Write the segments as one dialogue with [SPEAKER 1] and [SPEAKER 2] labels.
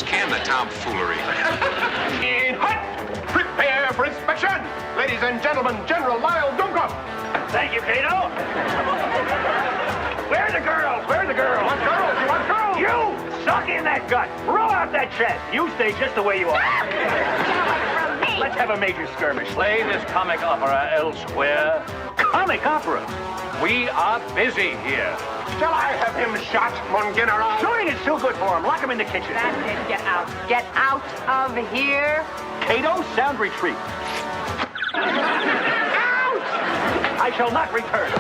[SPEAKER 1] can the tomfoolery.
[SPEAKER 2] In hut! Prepare for inspection! Ladies and gentlemen, General Lyle Duncan!
[SPEAKER 3] Thank you, Cato. Where are the girls? Where are the girls?
[SPEAKER 2] Want girls? You want girls?
[SPEAKER 3] You! Suck in that gut. Roll out that chest. You stay just the way you are. Let's have a major skirmish. Play this comic opera elsewhere. Comic opera? We are busy here.
[SPEAKER 2] Shall I have him shot, mon general?
[SPEAKER 3] Shooting is too good for him. Lock him in the kitchen.
[SPEAKER 4] That's it. Get out. Get out of here.
[SPEAKER 3] Cato, sound retreat. Out! I shall not return.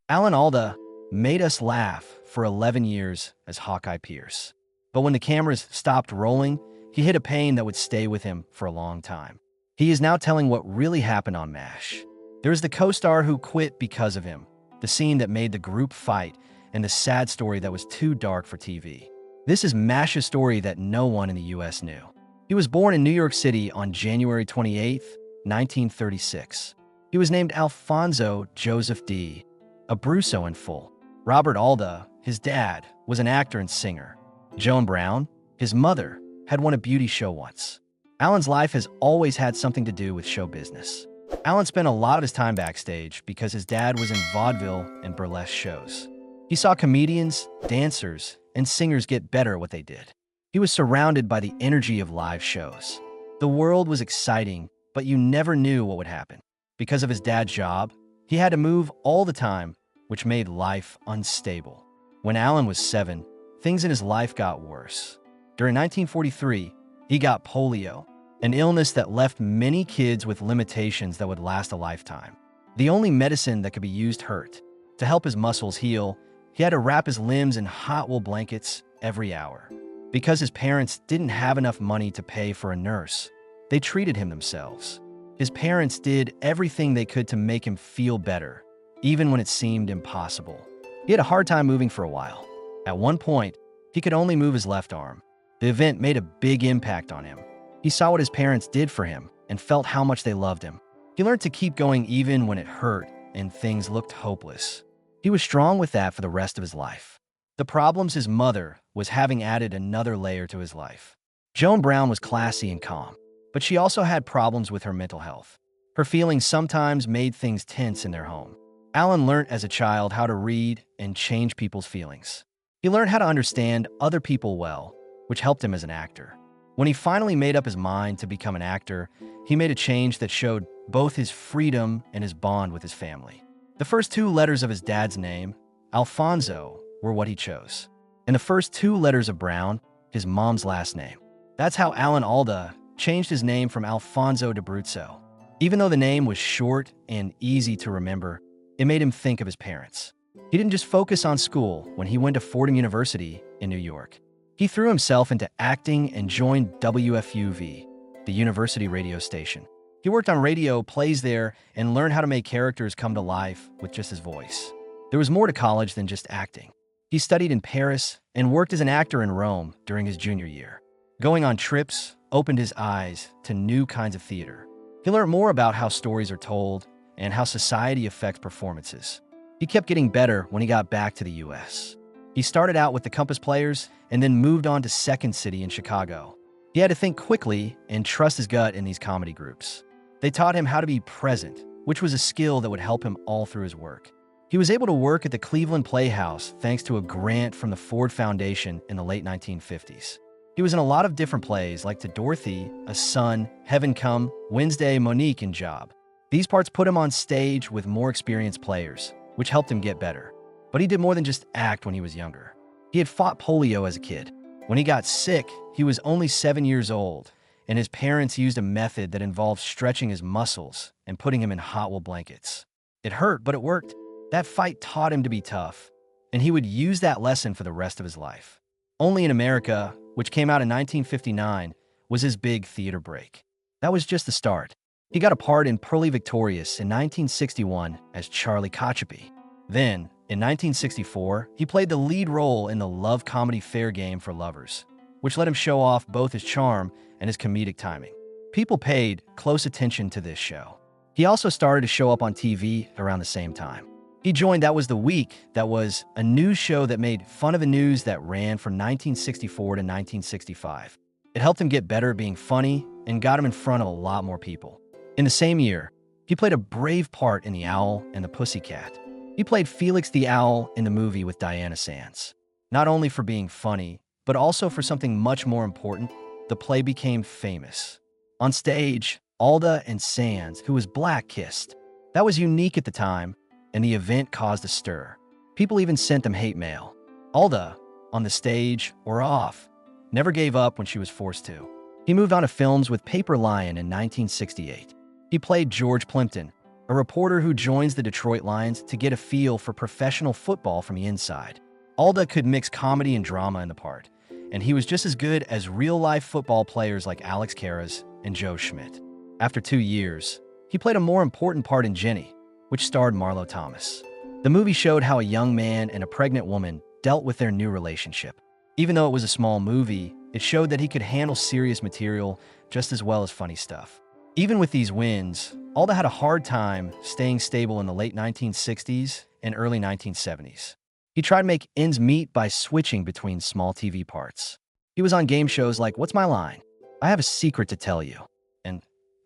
[SPEAKER 5] Alan Alda made us laugh for 11 years as Hawkeye Pierce. But when the cameras stopped rolling, he hit a pain that would stay with him for a long time. He is now telling what really happened on MASH. There's the co-star who quit because of him, the scene that made the group fight, and the sad story that was too dark for TV. This is MASH's story that no one in the US knew. He was born in New York City on January 28, 1936. He was named Alfonso Joseph D. Abruzzo in full. Robert Alda, his dad, was an actor and singer. Joan Brown, his mother, had won a beauty show once. Alan's life has always had something to do with show business. Alan spent a lot of his time backstage because his dad was in vaudeville and burlesque shows. He saw comedians, dancers, and singers get better at what they did. He was surrounded by the energy of live shows. The world was exciting, but you never knew what would happen. Because of his dad's job, he had to move all the time, which made life unstable. When Alan was 7, things in his life got worse. During 1943, he got polio, an illness that left many kids with limitations that would last a lifetime. The only medicine that could be used hurt. To help his muscles heal, he had to wrap his limbs in hot wool blankets every hour. Because his parents didn't have enough money to pay for a nurse, they treated him themselves. His parents did everything they could to make him feel better, even when it seemed impossible. He had a hard time moving for a while. At one point, he could only move his left arm. The event made a big impact on him. He saw what his parents did for him and felt how much they loved him. He learned to keep going even when it hurt and things looked hopeless. He was strong with that for the rest of his life. The problems his mother was having added another layer to his life. Joan Brown was classy and calm, but she also had problems with her mental health. Her feelings sometimes made things tense in their home. Alan learned as a child how to read and change people's feelings. He learned how to understand other people well, which helped him as an actor. When he finally made up his mind to become an actor, he made a change that showed both his freedom and his bond with his family. The first 2 letters of his dad's name, Alfonso, were what he chose. And the first 2 letters of Brown, his mom's last name. That's how Alan Alda changed his name from Alfonso to Abruzzo. Even though the name was short and easy to remember, it made him think of his parents. He didn't just focus on school when he went to Fordham University in New York. He threw himself into acting and joined WFUV, the university radio station. He worked on radio plays there and learned how to make characters come to life with just his voice. There was more to college than just acting. He studied in Paris and worked as an actor in Rome during his junior year. Going on trips opened his eyes to new kinds of theater. He learned more about how stories are told and how society affects performances. He kept getting better when he got back to the US. He started out with the Compass Players and then moved on to Second City in Chicago. He had to think quickly and trust his gut in these comedy groups. They taught him how to be present, which was a skill that would help him all through his work. He was able to work at the Cleveland Playhouse thanks to a grant from the Ford Foundation in the late 1950s. He was in a lot of different plays like To Dorothy, A Son, Heaven Come, Wednesday, Monique, and Job. These parts put him on stage with more experienced players, which helped him get better. But he did more than just act when he was younger. He had fought polio as a kid. When he got sick, he was only 7 years old, and his parents used a method that involved stretching his muscles and putting him in hot wool blankets. It hurt, but it worked. That fight taught him to be tough, and he would use that lesson for the rest of his life. Only in America, which came out in 1959, was his big theater break. That was just the start. He got a part in Purlie Victorious in 1961 as Charlie Kochapee. Then, in 1964, he played the lead role in the love comedy Fair Game for Lovers, which let him show off both his charm and his comedic timing. People paid close attention to this show. He also started to show up on TV around the same time. He joined That Was the Week, that was a news show that made fun of the news that ran from 1964 to 1965. It helped him get better at being funny and got him in front of a lot more people. In the same year, he played a brave part in The Owl and the Pussycat. He played Felix the Owl in the movie with Diana Sands. Not only for being funny, but also for something much more important, the play became famous. On stage, Alda and Sands, who was black, kissed. That was unique at the time, and the event caused a stir. People even sent them hate mail. Alda, on the stage or off, never gave up when she was forced to. He moved on to films with Paper Lion in 1968. He played George Plimpton, a reporter who joins the Detroit Lions to get a feel for professional football from the inside. Alda could mix comedy and drama in the part, and he was just as good as real-life football players like Alex Karras and Joe Schmidt. After 2 years, he played a more important part in Jenny, which starred Marlo Thomas. The movie showed how a young man and a pregnant woman dealt with their new relationship. Even though it was a small movie, it showed that he could handle serious material just as well as funny stuff. Even with these wins, Alda had a hard time staying stable in the late 1960s and early 1970s. He tried to make ends meet by switching between small TV parts. He was on game shows like What's My Line? I Have a Secret to Tell You. And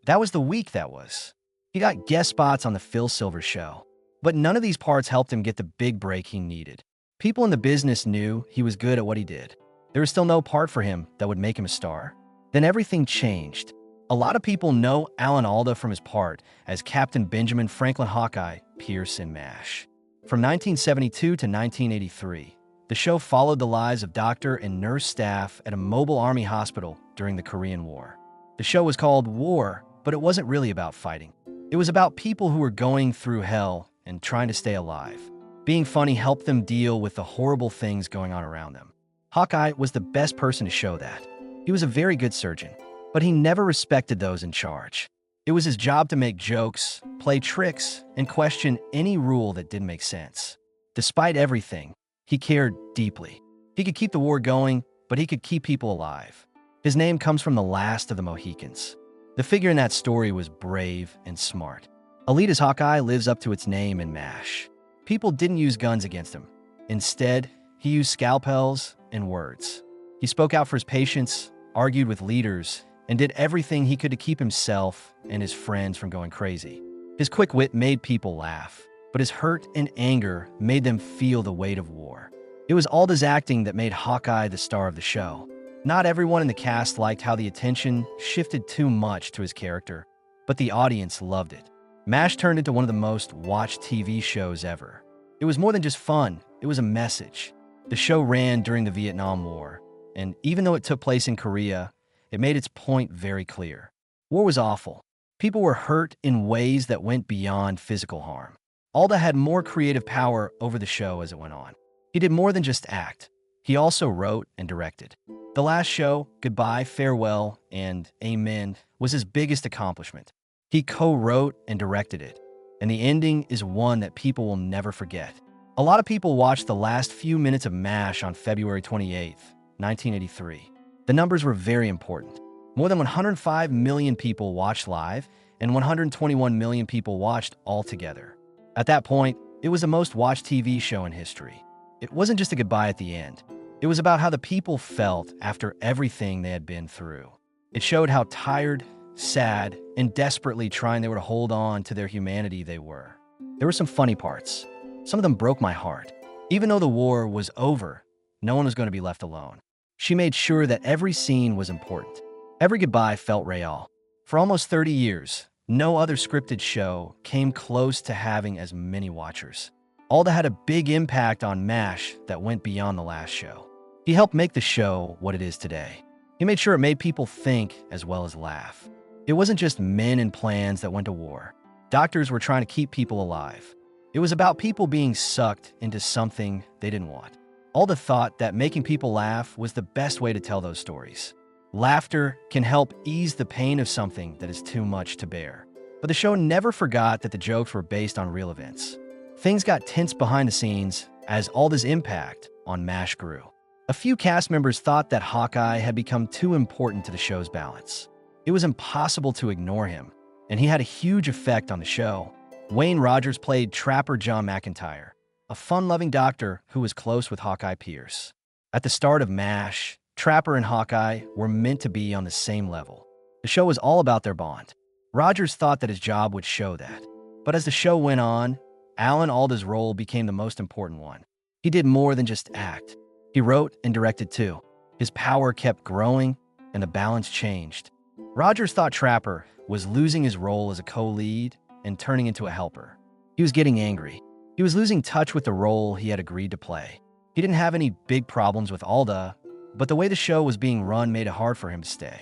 [SPEAKER 5] That Was the Week, that was. He got guest spots on The Phil Silvers Show. But none of these parts helped him get the big break he needed. People in the business knew he was good at what he did. There was still no part for him that would make him a star. Then everything changed. A lot of people know Alan Alda from his part as Captain Benjamin Franklin Hawkeye Pierce in MASH. From 1972 to 1983, the show followed the lives of doctor and nurse staff at a mobile army hospital during the Korean War. The show was called War, but it wasn't really about fighting. It was about people who were going through hell and trying to stay alive. Being funny helped them deal with the horrible things going on around them. Hawkeye was the best person to show that. He was a very good surgeon, but he never respected those in charge. It was his job to make jokes, play tricks, and question any rule that didn't make sense. Despite everything, he cared deeply. He could keep the war going, but he could keep people alive. His name comes from the last of the Mohicans. The figure in that story was brave and smart. Alita's Hawkeye lives up to its name in MASH. People didn't use guns against him. Instead, he used scalpels and words. He spoke out for his patients, argued with leaders, and did everything he could to keep himself and his friends from going crazy. His quick wit made people laugh, but his hurt and anger made them feel the weight of war. It was Alda's acting that made Hawkeye the star of the show. Not everyone in the cast liked how the attention shifted too much to his character, but the audience loved it. MASH turned into one of the most watched TV shows ever. It was more than just fun, it was a message. The show ran during the Vietnam War, and even though it took place in Korea, it made its point very clear. War was awful. People were hurt in ways that went beyond physical harm. Alda had more creative power over the show as it went on. He did more than just act. He also wrote and directed. The last show, Goodbye, Farewell, and Amen, was his biggest accomplishment. He co-wrote and directed it, and the ending is one that people will never forget. A lot of people watched the last few minutes of MASH on February 28, 1983. The numbers were very important. More than 105 million people watched live, and 121 million people watched altogether. At that point, it was the most watched TV show in history. It wasn't just a goodbye at the end. It was about how the people felt after everything they had been through. It showed how tired, sad, and desperately trying they were to hold on to their humanity they were. There were some funny parts. Some of them broke my heart. Even though the war was over, no one was going to be left alone. She made sure that every scene was important. Every goodbye felt real. For almost 30 years, no other scripted show came close to having as many watchers. Alda had a big impact on MASH that went beyond the last show. He helped make the show what it is today. He made sure it made people think as well as laugh. It wasn't just men and plans that went to war. Doctors were trying to keep people alive. It was about people being sucked into something they didn't want. Alda thought that making people laugh was the best way to tell those stories. Laughter can help ease the pain of something that is too much to bear. But the show never forgot that the jokes were based on real events. Things got tense behind the scenes as Alda's impact on MASH grew. A few cast members thought that Hawkeye had become too important to the show's balance. It was impossible to ignore him, and he had a huge effect on the show. Wayne Rogers played Trapper John McIntyre, a fun-loving doctor who was close with Hawkeye Pierce. At the start of MASH, Trapper and Hawkeye were meant to be on the same level. The show was all about their bond. Rogers thought that his job would show that. But as the show went on, Alan Alda's role became the most important one. He did more than just act. He wrote and directed too. His power kept growing, and the balance changed. Rogers thought Trapper was losing his role as a co-lead and turning into a helper. He was getting angry. He was losing touch with the role he had agreed to play. He didn't have any big problems with Alda, but the way the show was being run made it hard for him to stay.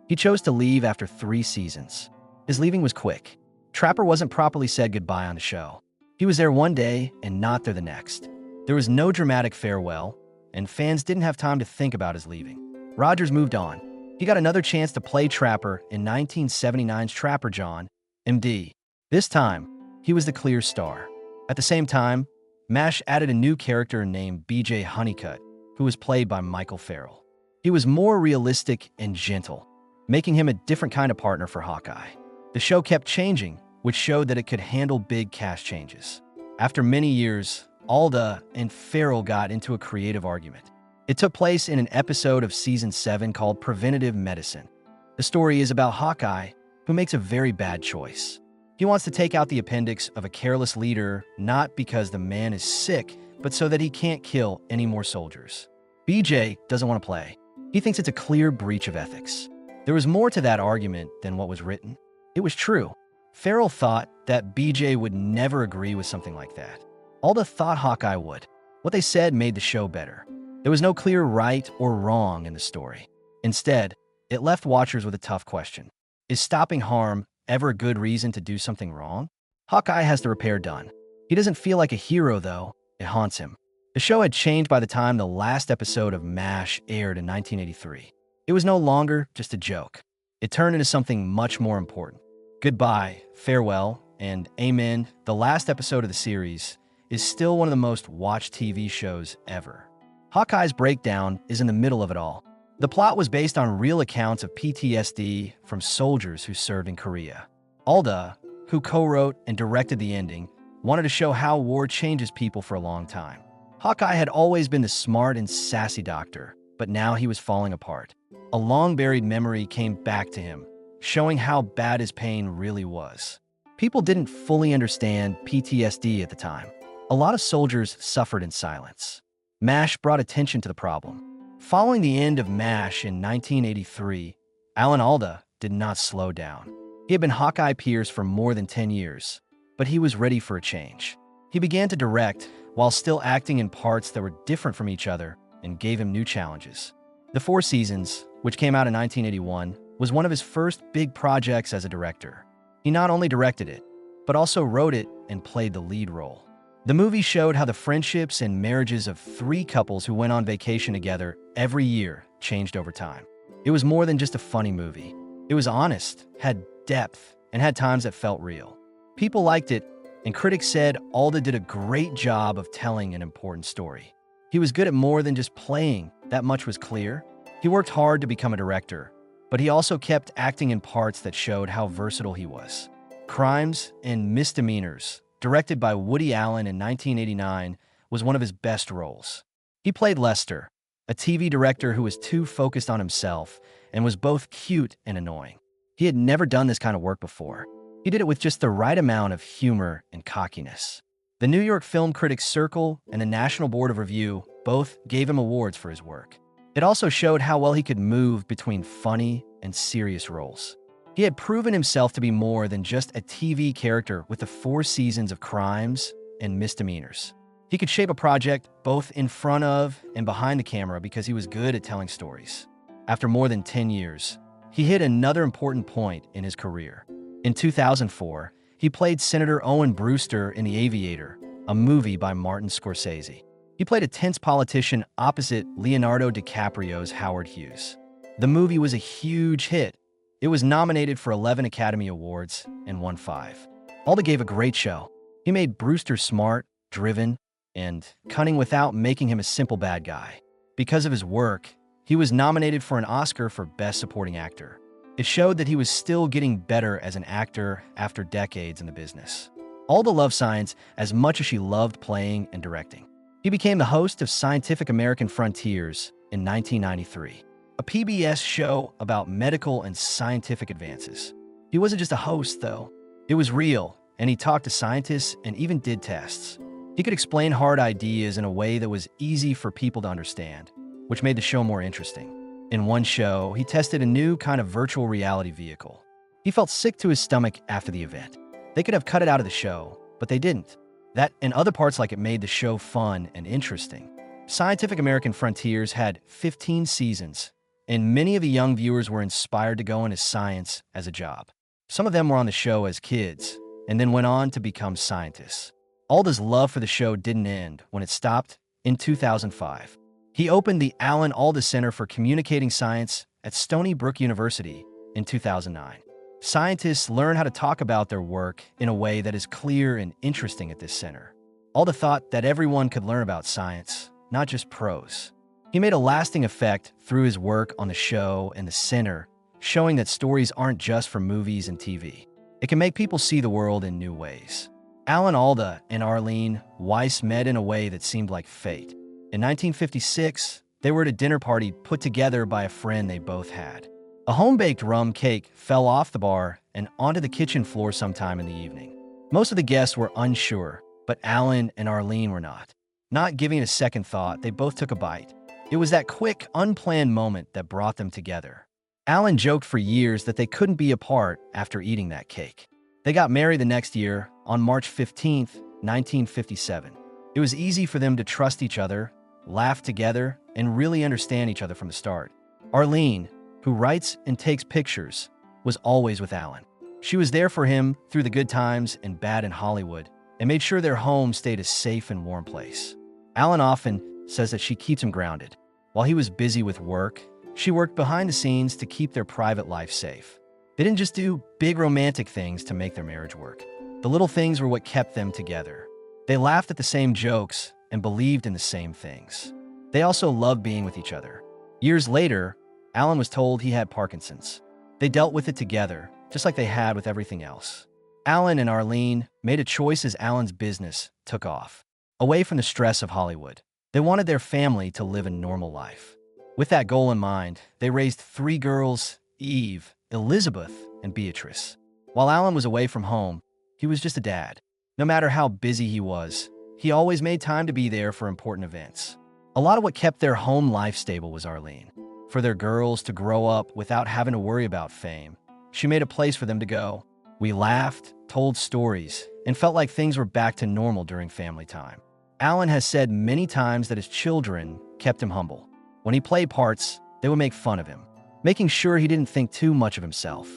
[SPEAKER 5] He chose to leave after 3 seasons. His leaving was quick. Trapper wasn't properly said goodbye on the show. He was there one day and not there the next. There was no dramatic farewell, and fans didn't have time to think about his leaving. Rogers moved on. He got another chance to play Trapper in 1979's Trapper John, MD. This time, he was the clear star. At the same time, MASH added a new character named BJ Honeycutt, who was played by Michael Farrell. He was more realistic and gentle, making him a different kind of partner for Hawkeye. The show kept changing, which showed that it could handle big cast changes. After many years, Alda and Farrell got into a creative argument. It took place in an episode of Season 7 called Preventative Medicine. The story is about Hawkeye, who makes a very bad choice. He wants to take out the appendix of a careless leader, not because the man is sick, but so that he can't kill any more soldiers. BJ doesn't want to play. He thinks it's a clear breach of ethics. There was more to that argument than what was written. It was true. Farrell thought that BJ would never agree with something like that. Alda thought Hawkeye would. What they said made the show better. There was no clear right or wrong in the story. Instead, it left watchers with a tough question. Is stopping harm ever a good reason to do something wrong? Hawkeye has the repair done. He doesn't feel like a hero, though. It haunts him. The show had changed by the time the last episode of MASH aired in 1983. It was no longer just a joke. It turned into something much more important. Goodbye, farewell, and amen. The last episode of the series is still one of the most watched TV shows ever. Hawkeye's breakdown is in the middle of it all. The plot was based on real accounts of PTSD from soldiers who served in Korea. Alda, who co-wrote and directed the ending, wanted to show how war changes people for a long time. Hawkeye had always been the smart and sassy doctor, but now he was falling apart. A long-buried memory came back to him, showing how bad his pain really was. People didn't fully understand PTSD at the time. A lot of soldiers suffered in silence. MASH brought attention to the problem. Following the end of MASH in 1983, Alan Alda did not slow down. He had been Hawkeye Pierce for more than 10 years, but he was ready for a change. He began to direct while still acting in parts that were different from each other and gave him new challenges. The 4 Seasons, which came out in 1981, was one of his first big projects as a director. He not only directed it, but also wrote it and played the lead role. The movie showed how the friendships and marriages of 3 couples who went on vacation together every year changed over time. It was more than just a funny movie. It was honest, had depth, and had times that felt real. People liked it, and critics said Alda did a great job of telling an important story. He was good at more than just playing, that much was clear. He worked hard to become a director, but he also kept acting in parts that showed how versatile he was. Crimes and Misdemeanors, directed by Woody Allen in 1989, was one of his best roles. He played Lester, a TV director who was too focused on himself and was both cute and annoying. He had never done this kind of work before. He did it with just the right amount of humor and cockiness. The New York Film Critics Circle and the National Board of Review both gave him awards for his work. It also showed how well he could move between funny and serious roles. He had proven himself to be more than just a TV character with the 4 seasons of Crimes and Misdemeanors. He could shape a project both in front of and behind the camera because he was good at telling stories. After more than 10 years, he hit another important point in his career. In 2004, he played Senator Owen Brewster in The Aviator, a movie by Martin Scorsese. He played a tense politician opposite Leonardo DiCaprio's Howard Hughes. The movie was a huge hit. It was nominated for 11 Academy Awards and won 5. Alda gave a great show. He made Brewster smart, driven, and cunning without making him a simple bad guy. Because of his work, he was nominated for an Oscar for Best Supporting Actor. It showed that he was still getting better as an actor after decades in the business. Alda loved science as much as she loved playing and directing. He became the host of Scientific American Frontiers in 1993, a PBS show about medical and scientific advances. He wasn't just a host, though. It was real, and he talked to scientists and even did tests. He could explain hard ideas in a way that was easy for people to understand, which made the show more interesting. In one show, he tested a new kind of virtual reality vehicle. He felt sick to his stomach after the event. They could have cut it out of the show, but they didn't. That and other parts like it made the show fun and interesting. Scientific American Frontiers had 15 seasons, and many of the young viewers were inspired to go into science as a job. Some of them were on the show as kids, and then went on to become scientists. Alda's love for the show didn't end when it stopped in 2005. He opened the Alan Alda Center for Communicating Science at Stony Brook University in 2009. Scientists learn how to talk about their work in a way that is clear and interesting at this center. Alda thought that everyone could learn about science, not just pros. He made a lasting effect through his work on the show and the center, showing that stories aren't just for movies and TV. It can make people see the world in new ways. Alan Alda and Arlene Weiss met in a way that seemed like fate. In 1956, they were at a dinner party put together by a friend they both had. A home-baked rum cake fell off the bar and onto the kitchen floor sometime in the evening. Most of the guests were unsure, but Alan and Arlene were not. Not giving it a second thought, they both took a bite. It was that quick, unplanned moment that brought them together. Alan joked for years that they couldn't be apart after eating that cake. They got married the next year, on March 15, 1957. It was easy for them to trust each other, laugh together, and really understand each other from the start. Arlene, who writes and takes pictures, was always with Alan. She was there for him through the good times and bad in Hollywood, and made sure their home stayed a safe and warm place. Alan often says that she keeps him grounded. While he was busy with work, she worked behind the scenes to keep their private life safe. They didn't just do big romantic things to make their marriage work. The little things were what kept them together. They laughed at the same jokes and believed in the same things. They also loved being with each other. Years later, Alan was told he had Parkinson's. They dealt with it together, just like they had with everything else. Alan and Arlene made a choice as Alan's business took off. Away from the stress of Hollywood, they wanted their family to live a normal life. With that goal in mind, they raised 3 girls, Eve, Elizabeth, and Beatrice. While Alan was away from home, he was just a dad. No matter how busy he was, he always made time to be there for important events. A lot of what kept their home life stable was Arlene. For their girls to grow up without having to worry about fame, she made a place for them to go. We laughed, told stories, and felt like things were back to normal during family time. Alan has said many times that his children kept him humble. When he played parts, they would make fun of him, making sure he didn't think too much of himself.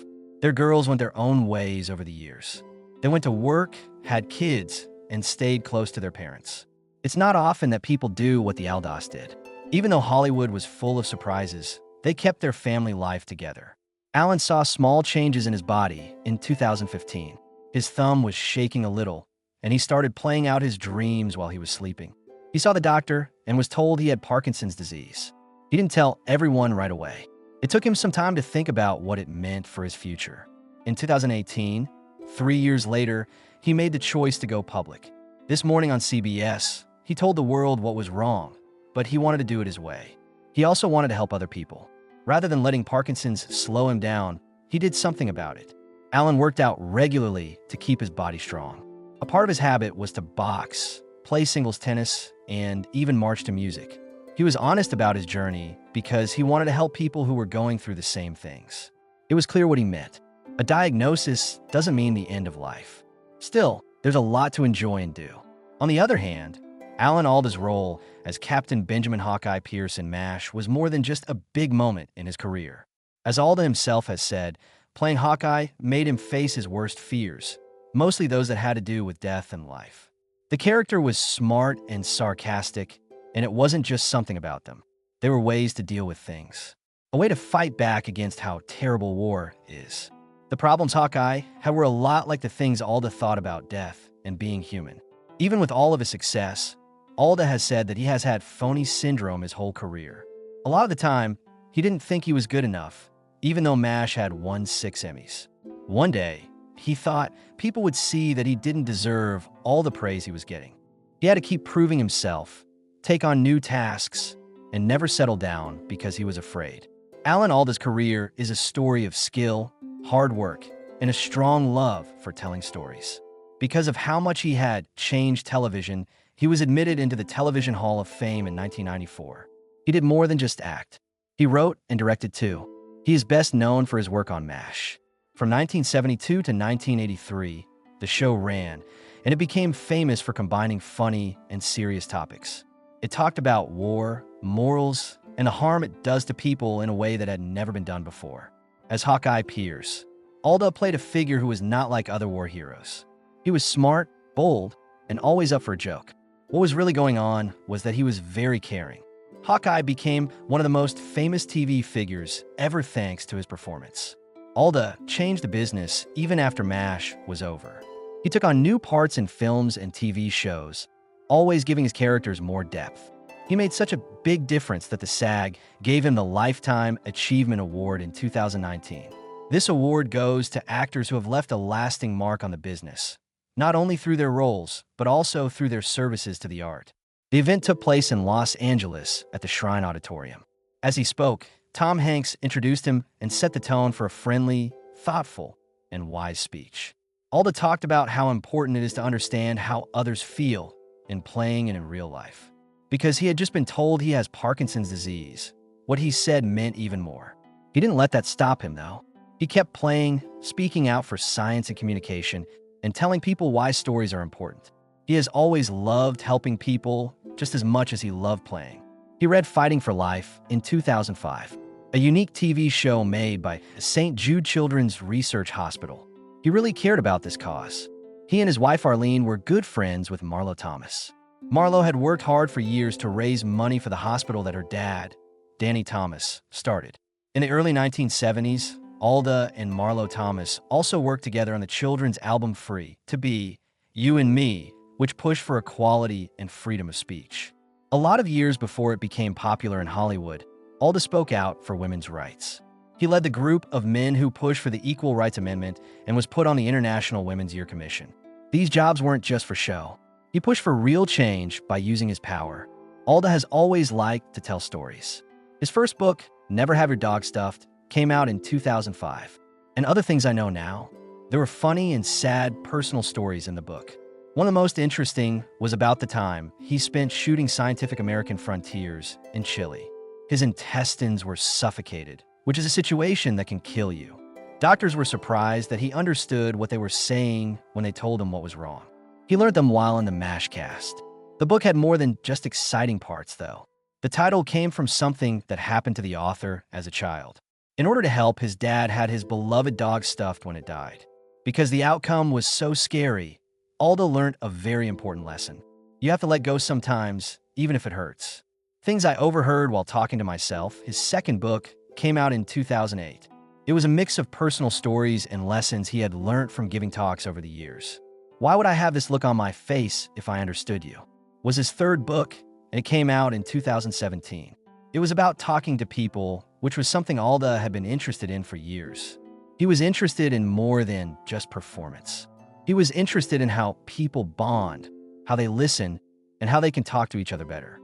[SPEAKER 5] Their girls went their own ways over the years. They went to work, had kids, and stayed close to their parents. It's not often that people do what the Aldas did. Even though Hollywood was full of surprises, they kept their family life together. Alan saw small changes in his body in 2015. His thumb was shaking a little, and he started playing out his dreams while he was sleeping. He saw the doctor and was told he had Parkinson's disease. He didn't tell everyone right away. It took him some time to think about what it meant for his future. In 2018, 3 years later, he made the choice to go public. This morning on CBS, he told the world what was wrong, but he wanted to do it his way. He also wanted to help other people. Rather than letting Parkinson's slow him down, he did something about it. Alan worked out regularly to keep his body strong. A part of his habit was to box, play singles tennis, and even march to music. He was honest about his journey because he wanted to help people who were going through the same things. It was clear what he meant. A diagnosis doesn't mean the end of life. Still, there's a lot to enjoy and do. On the other hand, Alan Alda's role as Captain Benjamin Hawkeye Pierce in MASH was more than just a big moment in his career. As Alda himself has said, playing Hawkeye made him face his worst fears, mostly those that had to do with death and life. The character was smart and sarcastic, and it wasn't just something about them. There were ways to deal with things. A way to fight back against how terrible war is. The problems Hawkeye had were a lot like the things Alda thought about death and being human. Even with all of his success, Alda has said that he has had phony syndrome his whole career. A lot of the time, he didn't think he was good enough, even though MASH had won 6 Emmys. One day, he thought people would see that he didn't deserve all the praise he was getting. He had to keep proving himself, take on new tasks, and never settle down because he was afraid. Alan Alda's career is a story of skill, hard work, and a strong love for telling stories. Because of how much he had changed television, he was admitted into the Television Hall of Fame in 1994. He did more than just act. He wrote and directed too. He is best known for his work on MASH. From 1972 to 1983, the show ran, and it became famous for combining funny and serious topics. It talked about war, morals, and the harm it does to people in a way that had never been done before. As Hawkeye Pierce, Alda played a figure who was not like other war heroes. He was smart, bold, and always up for a joke. What was really going on was that he was very caring. Hawkeye became one of the most famous TV figures ever thanks to his performance. Alda changed the business even after MASH was over. He took on new parts in films and TV shows, always giving his characters more depth. He made such a big difference that the SAG gave him the Lifetime Achievement Award in 2019. This award goes to actors who have left a lasting mark on the business, not only through their roles, but also through their services to the art. The event took place in Los Angeles at the Shrine Auditorium. As he spoke, Tom Hanks introduced him and set the tone for a friendly, thoughtful, and wise speech. Alda talked about how important it is to understand how others feel in playing and in real life. Because he had just been told he has Parkinson's disease, what he said meant even more. He didn't let that stop him, though. He kept playing, speaking out for science and communication, and telling people why stories are important. He has always loved helping people just as much as he loved playing. He read Fighting for Life in 2005, a unique TV show made by St. Jude Children's Research Hospital. He really cared about this cause. He and his wife Arlene were good friends with Marlo Thomas. Marlo had worked hard for years to raise money for the hospital that her dad, Danny Thomas, started. In the early 1970s, Alda and Marlo Thomas also worked together on the children's album Free to Be, You and Me, which pushed for equality and freedom of speech. A lot of years before it became popular in Hollywood, Alda spoke out for women's rights. He led the group of men who pushed for the Equal Rights Amendment and was put on the International Women's Year Commission. These jobs weren't just for show. He pushed for real change by using his power. Alda has always liked to tell stories. His first book, Never Have Your Dog Stuffed, came out in 2005. And Other Things I Know Now, there were funny and sad personal stories in the book. One of the most interesting was about the time he spent shooting Scientific American Frontiers in Chile. His intestines were suffocated, which is a situation that can kill you. Doctors were surprised that he understood what they were saying when they told him what was wrong. He learned them while in the MASH cast. The book had more than just exciting parts, though. The title came from something that happened to the author as a child. In order to help, his dad had his beloved dog stuffed when it died. Because the outcome was so scary, Alda learned a very important lesson. You have to let go sometimes, even if it hurts. Things I Overheard While Talking to Myself, his second book, came out in 2008. It was a mix of personal stories and lessons he had learned from giving talks over the years. Why Would I Have This Look on My Face If I Understood You? Was his third book, and it came out in 2017. It was about talking to people, which was something Alda had been interested in for years. He was interested in more than just performance. He was interested in how people bond, how they listen, and how they can talk to each other better.